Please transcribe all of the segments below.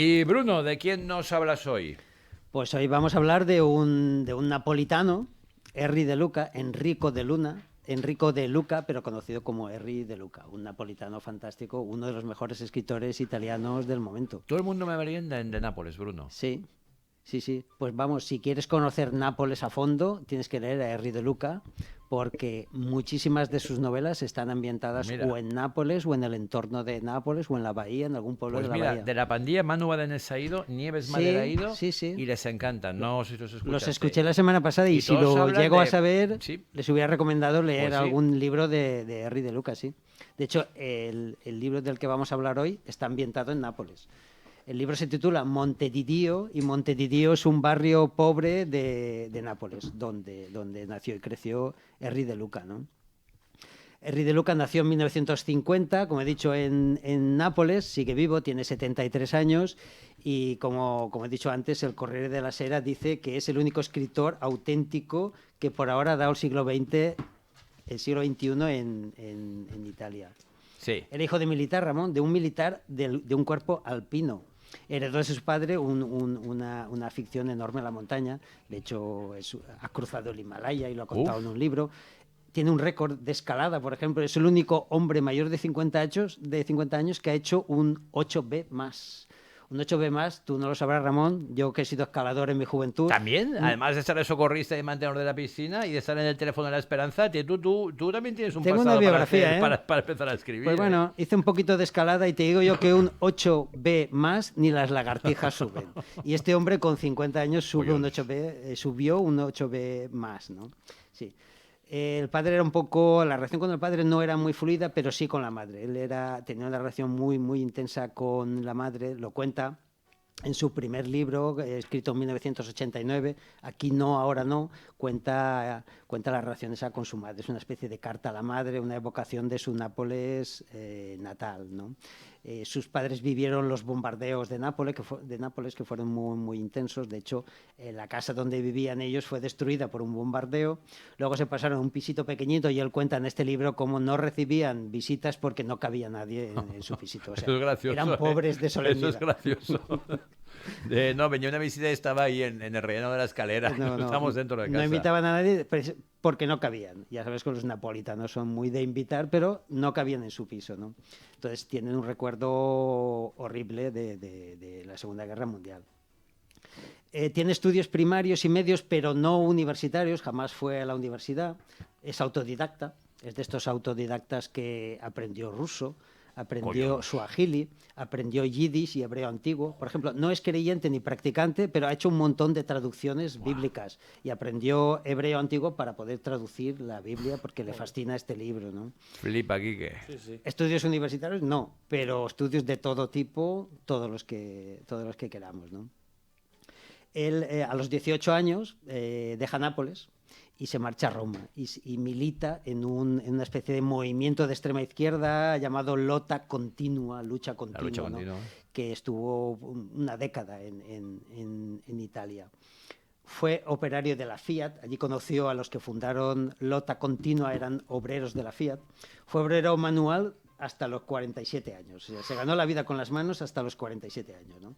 Y Bruno, ¿de quién nos hablas hoy? Pues hoy vamos a hablar de un napolitano, Henry de Luca, Enrico de Luca, pero conocido como Henry de Luca, un napolitano fantástico, uno de los mejores escritores italianos del momento. Todo el mundo me merienda de Nápoles, Bruno. Sí, sí, sí. Pues vamos, si quieres conocer Nápoles a fondo, tienes que leer a Henry de Luca, porque muchísimas de sus novelas están ambientadas Mira. o en Nápoles, o en el entorno de Nápoles, o en la bahía, en algún pueblo Pues de la mira, bahía. de la pandilla Manu Badenés ha ido, Nieves Sí, Madera ha ido sí, sí. y les encantan. No sé si los escuchaste. Los escuché la semana pasada y Y si todos lo hablan llego a de- saber, Sí, les hubiera recomendado leer pues sí. algún libro de Henry de Luca, sí. De hecho, el libro del que vamos a hablar hoy está ambientado en Nápoles. El libro se titula Montevideo y Montevideo es un barrio pobre de Nápoles, donde nació y creció Henry de Luca, ¿no? Henry de Luca nació en 1950, como he dicho, en Nápoles, sigue vivo, tiene 73 años y como he dicho antes, el Corriere della Sera dice que es el único escritor auténtico que por ahora ha dado el siglo XXI en Italia. Sí. Era hijo de militar, Ramón, de un militar de un cuerpo alpino. Heredó de su padre una afición enorme a la montaña. De hecho, ha cruzado el Himalaya y lo ha contado Uf. en un libro. Tiene un récord de escalada, por ejemplo. Es el único hombre mayor de 50 años que ha hecho un 8B más. Un 8B más, tú no lo sabrás, Ramón. Yo que he sido escalador en mi juventud. También, además de estar de socorrista y mantenedor de la piscina y de estar en el teléfono de la esperanza, tú también tienes un Tengo pasado una biografía, ¿eh? para empezar a escribir. Pues bueno, hice un poquito de escalada y te digo yo que un 8B más ni las lagartijas suben. Y este hombre con 50 años subió un 8B más, ¿no? Sí. El padre era la relación con el padre no era muy fluida, pero sí con la madre. Tenía una relación muy, muy intensa con la madre, lo cuenta en su primer libro, escrito en 1989, Aquí no, ahora no, cuenta la relación esa con su madre. Es una especie de carta a la madre, una evocación de su Nápoles natal, ¿no? Sus padres vivieron los bombardeos de Nápoles, que fueron muy, muy intensos. De hecho, la casa donde vivían ellos fue destruida por un bombardeo. Luego se pasaron a un pisito pequeñito y él cuenta en este libro cómo no recibían visitas porque no cabía nadie en su pisito. O sea, Eso es gracioso, eran pobres de solemnidad. Eso es gracioso. No, venía una visita y estaba ahí en el relleno de la escalera. Estamos dentro de casa. No invitaban a nadie porque no cabían. Ya sabes que los napolitanos son muy de invitar, pero no cabían en su piso, ¿no? Entonces tienen un recuerdo horrible de la Segunda Guerra Mundial. Tiene estudios primarios y medios, pero no universitarios. Jamás fue a la universidad. Es autodidacta. Es de estos autodidactas que aprendió ruso, aprendió suajili, aprendió yiddish y hebreo antiguo. Por ejemplo, no es creyente ni practicante, pero ha hecho un montón de traducciones bíblicas y aprendió hebreo antiguo para poder traducir la Biblia porque le fascina este libro, ¿no? Flipa, Quique. Sí. Estudios universitarios no, pero estudios de todo tipo, todos los que queramos, ¿no? Él a los 18 años deja Nápoles y se marcha a Roma y milita en una especie de movimiento de extrema izquierda llamado Lucha Continua, ¿no? Que estuvo una década en Italia. Fue operario de la Fiat, allí conoció a los que fundaron Lucha Continua, eran obreros de la Fiat. Fue obrero manual hasta los 47 años, o sea, se ganó la vida con las manos hasta los 47 años, ¿no?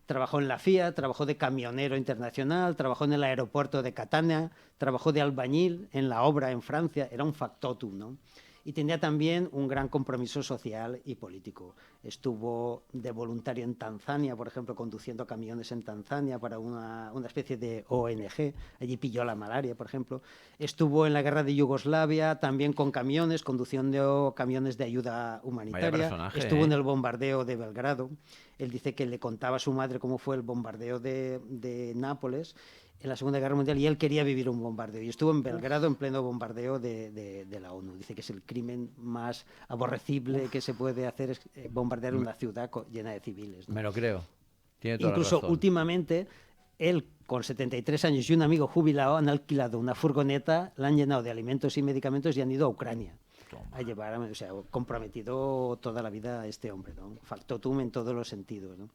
Trabajó en la Fiat, trabajó de camionero internacional, trabajó en el aeropuerto de Catania, trabajó de albañil en la obra en Francia, era un factotum, ¿no? Y tenía también un gran compromiso social y político. Estuvo de voluntario en Tanzania, por ejemplo, conduciendo camiones en Tanzania para una especie de ONG. Allí pilló la malaria, por ejemplo. Estuvo en la guerra de Yugoslavia, también con camiones, conduciendo camiones de ayuda humanitaria. Estuvo en el bombardeo de Belgrado. Él dice que le contaba a su madre cómo fue el bombardeo de Nápoles en la Segunda Guerra Mundial y él quería vivir un bombardeo. Y estuvo en Belgrado en pleno bombardeo de la ONU. Dice que es el crimen más aborrecible que se puede hacer, es bombardear una ciudad llena de civiles, ¿no? Me lo creo. Tiene toda Incluso la razón. Últimamente, él con 73 años y un amigo jubilado han alquilado una furgoneta, la han llenado de alimentos y medicamentos y han ido a Ucrania. A llevar, o sea, comprometido toda la vida a este hombre, ¿no? Factotum en todos los sentidos, ¿no?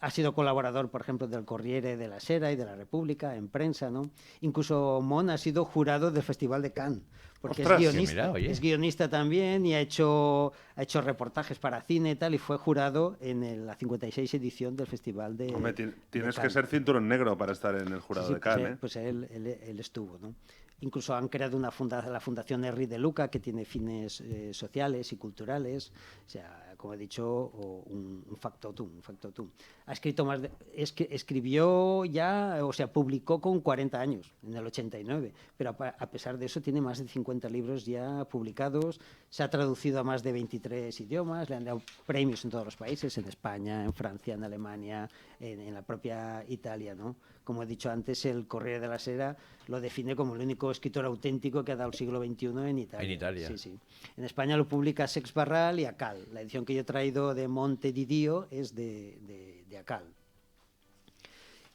Ha sido colaborador, por ejemplo, del Corriere della Sera y de la República en prensa, ¿no? Incluso Mon ha sido jurado del Festival de Cannes, porque ¡Ostras! Mira, oye. es guionista también y ha hecho reportajes para cine y tal, y fue jurado en la 56 edición del Festival de Hombre, de tienes que Cannes. ser cinturón negro para estar en el jurado Sí, de pues, Cannes, ¿eh? pues él estuvo, ¿no? Incluso han creado la Fundación Henri de Luca, que tiene fines sociales y culturales. O sea, como he dicho, un factotum, un factotum. Ha escrito escribió ya, o sea, publicó con 40 años, en el 89, pero a pesar de eso tiene más de 50 libros ya publicados, se ha traducido a más de 23 idiomas, le han dado premios en todos los países, en España, en Francia, en Alemania, en la propia Italia, ¿no? Como he dicho antes, el Corriere della Sera lo define como el único escritor auténtico que ha dado el siglo XXI en Italia. En Italia. Sí, sí. En España lo publica Sex Barral y Acal. La edición que yo he traído de Monte di Dio es de Acal.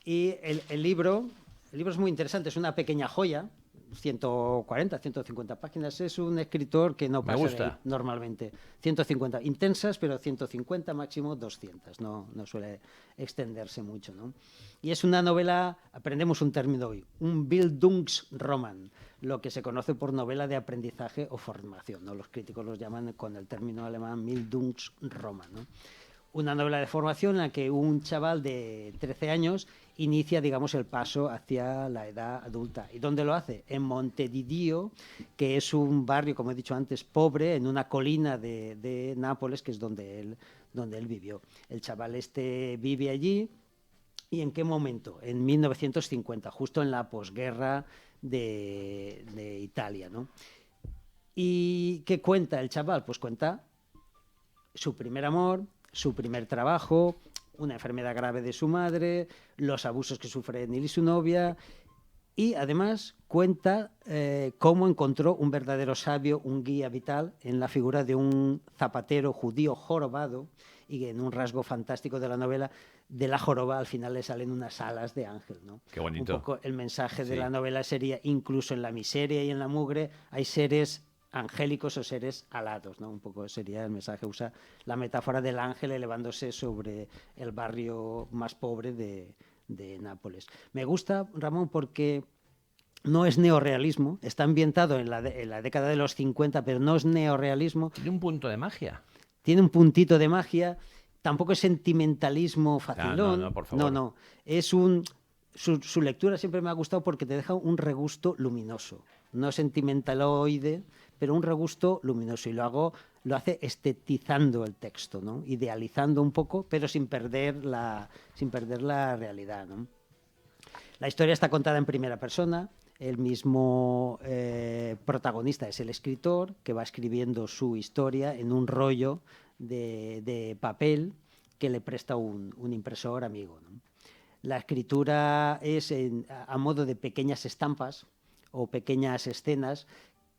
Y el libro es muy interesante, es una pequeña joya, 140, 150 páginas. Es un escritor que no pasa de ahí normalmente. 150 intensas, pero 150, máximo 200. No suele extenderse mucho, ¿no? Y es una novela, aprendemos un término hoy, un Bildungsroman, lo que se conoce por novela de aprendizaje o formación, ¿no? Los críticos los llaman con el término alemán Bildungsroman, ¿no? Una novela de formación en la que un chaval de 13 años inicia, digamos, el paso hacia la edad adulta. ¿Y dónde lo hace? En Monte di Dio, que es un barrio, como he dicho antes, pobre, en una colina de Nápoles, que es donde él vivió. El chaval vive allí. ¿Y en qué momento? En 1950, justo en la posguerra de Italia, ¿no? ¿Y qué cuenta el chaval? Pues cuenta su primer amor, su primer trabajo, una enfermedad grave de su madre, los abusos que sufre él y su novia, y además cuenta cómo encontró un verdadero sabio, un guía vital, en la figura de un zapatero judío jorobado, y en un rasgo fantástico de la novela, de la joroba al final le salen unas alas de ángel, ¿no? Qué bonito. Un poco el mensaje de la novela sería, incluso en la miseria y en la mugre hay seres angélicos o seres alados, ¿no? Un poco sería el mensaje, usa la metáfora del ángel elevándose sobre el barrio más pobre de Nápoles. Me gusta, Ramón, porque no es neorrealismo, está ambientado en la década de los 50, pero no es neorrealismo. Tiene un punto de magia. Tiene un puntito de magia, tampoco es sentimentalismo facilón. No, por favor. No, es su lectura siempre me ha gustado porque te deja un regusto luminoso, no sentimentaloide, pero un regusto luminoso, y lo hace estetizando el texto, ¿no? Idealizando un poco, pero sin perder la realidad, ¿no? La historia está contada en primera persona. El mismo protagonista es el escritor, que va escribiendo su historia en un rollo de papel que le presta un impresor amigo, ¿no? La escritura es a modo de pequeñas estampas o pequeñas escenas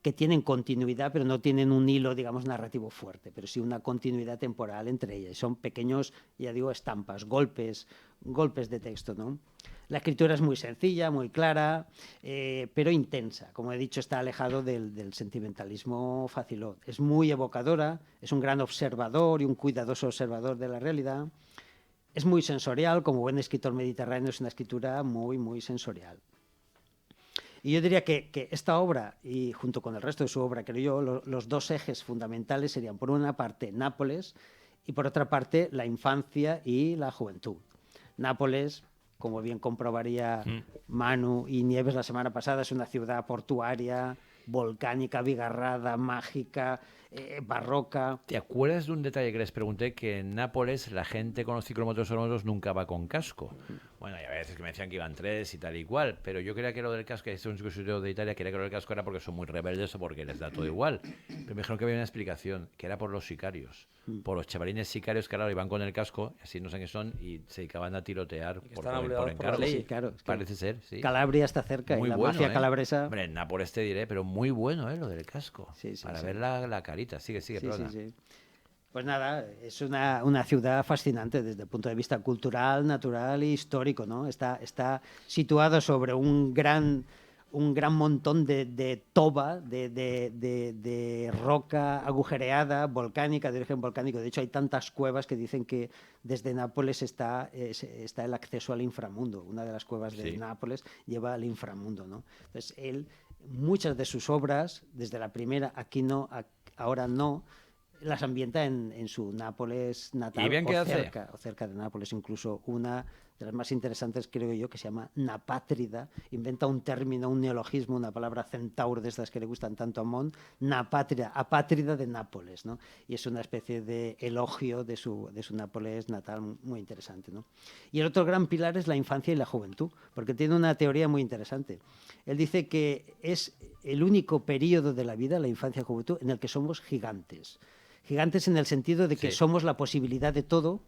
que tienen continuidad, pero no tienen un hilo, digamos, narrativo fuerte, pero sí una continuidad temporal entre ellas. Son pequeños, ya digo, estampas, golpes de texto, ¿no? La escritura es muy sencilla, muy clara, pero intensa. Como he dicho, está alejado del sentimentalismo facilón. Es muy evocadora, es un gran observador y un cuidadoso observador de la realidad. Es muy sensorial, como buen escritor mediterráneo, es una escritura muy, muy sensorial. Y yo diría que esta obra, y junto con el resto de su obra, creo yo, los dos ejes fundamentales serían, por una parte, Nápoles, y por otra parte, la infancia y la juventud. Nápoles, como bien comprobaría Manu y Nieves la semana pasada, es una ciudad portuaria, volcánica, abigarrada, mágica, barroca. ¿Te acuerdas de un detalle que les pregunté? Que en Nápoles la gente con los ciclómetros sonoros nunca va con casco. Bueno, y a veces que me decían que iban 3 y tal y cual, pero yo creía que lo del casco, este es un sitio de Italia, creía que lo del casco era porque son muy rebeldes o porque les da todo igual. Pero me dijeron que había una explicación, que era por los sicarios, por los chavalines sicarios que ahora iban con el casco, así no sé qué son, y se dedicaban a tirotear por encargo. Sí, claro, Parece ser, sí. Calabria está cerca, muy y la bueno, mafia calabresa... Hombre, en Nápoles te diré, pero muy bueno, lo del casco. Sí, para sí. ver la carita. Sigue, perdona. Sí. Pues nada, es una ciudad fascinante desde el punto de vista cultural, natural e histórico, ¿no? Está situado sobre un gran un gran montón de toba, de roca agujereada, volcánica, de origen volcánico. De hecho, hay tantas cuevas que dicen que desde Nápoles está el acceso al inframundo. Una de las cuevas de Nápoles lleva al inframundo, ¿no? Entonces, muchas de sus obras, desde la primera, aquí no, ahora no, las ambienta en su Nápoles natal. ¿Y bien qué hace? O cerca de Nápoles. Incluso una de las más interesantes, creo yo, que se llama napátrida. Inventa un término, un neologismo, una palabra centaur de estas que le gustan tanto a Mont, napátrida, apátrida de Nápoles, ¿no? Y es una especie de elogio de su Nápoles natal muy interesante, ¿no? Y el otro gran pilar es la infancia y la juventud, porque tiene una teoría muy interesante. Él dice que es el único periodo de la vida, la infancia y la juventud, en el que somos gigantes. Gigantes en el sentido de que somos la posibilidad de todo,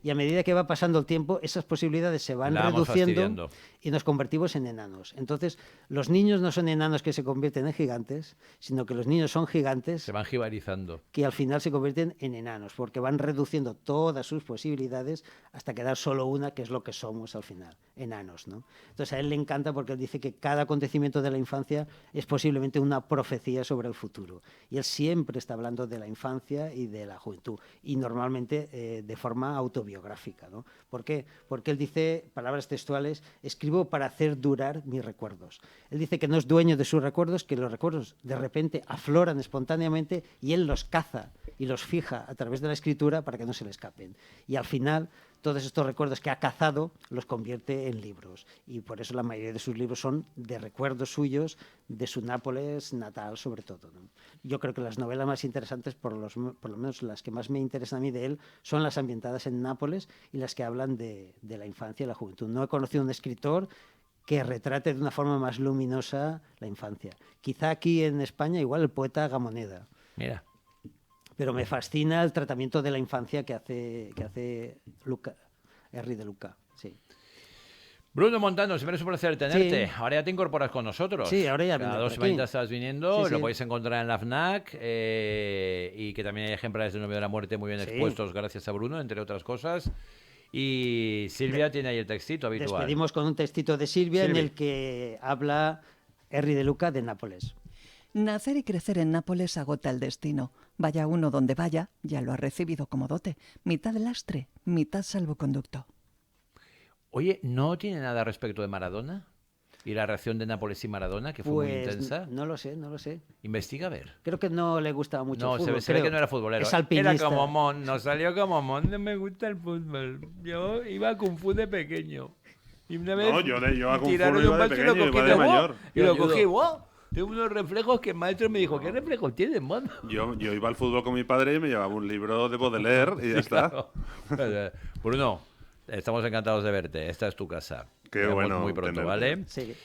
y a medida que va pasando el tiempo, esas posibilidades se van reduciendo y nos convertimos en enanos. Entonces, los niños no son enanos que se convierten en gigantes, sino que los niños son gigantes... Se van jibarizando. Que al final se convierten en enanos, porque van reduciendo todas sus posibilidades hasta quedar solo una, que es lo que somos al final, enanos, ¿no? Entonces, a él le encanta porque él dice que cada acontecimiento de la infancia es posiblemente una profecía sobre el futuro. Y él siempre está hablando de la infancia y de la juventud, y normalmente de forma autobiográfica, ¿no? ¿Por qué? Porque él dice, palabras textuales, escribo para hacer durar mis recuerdos. Él dice que no es dueño de sus recuerdos, que los recuerdos de repente afloran espontáneamente y él los caza y los fija a través de la escritura para que no se le escapen. Y al final, todos estos recuerdos que ha cazado los convierte en libros. Y por eso la mayoría de sus libros son de recuerdos suyos, de su Nápoles natal sobre todo, ¿no? Yo creo que las novelas más interesantes, por lo menos las que más me interesan a mí de él, son las ambientadas en Nápoles y las que hablan de la infancia y la juventud. No he conocido un escritor que retrate de una forma más luminosa la infancia. Quizá aquí en España igual el poeta Gamoneda. Mira. Pero me fascina el tratamiento de la infancia que hace Luca, Henry de Luca. Sí. Bruno Montano, siempre es un placer tenerte. Sí. Ahora ya te incorporas con nosotros. Sí, ahora ya Cada vendré 2 por semanitas aquí. estás viniendo, Sí, lo sí. podéis encontrar en la FNAC y que también hay ejemplares de Novio de la Muerte muy bien expuestos gracias a Bruno, entre otras cosas. Y Silvia tiene ahí el textito habitual. Despedimos con un textito de Silvia Silvi. en el que habla Henry de Luca de Nápoles. Nacer y crecer en Nápoles agota el destino. Vaya uno donde vaya, ya lo ha recibido como dote. Mitad lastre, mitad salvoconducto. Oye, ¿no tiene nada respecto de Maradona? ¿Y la reacción de Nápoles y Maradona, que fue muy intensa? No lo sé. Investiga a ver. Creo que no le gustaba mucho No, el fútbol. se ve que no era futbolero. Es alpinista. Era como Mon, nos salió como Mon, no me gusta el fútbol. Yo iba a Kung Fu de pequeño. Y una vez No, yo a Kung Fu tiraron no iba un de balón y lo pequeño, cogí iba de ¡wow! mayor. Y lo cogí, ¡wow! Tengo unos reflejos que el maestro me dijo, ¿qué reflejos tienes, Mon? Yo iba al fútbol con mi padre y me llevaba un libro de Baudelaire y ya está. Claro. Bruno, estamos encantados de verte. Esta es tu casa. Qué Nos vemos bueno muy pronto, tenerte. ¿vale? Sí.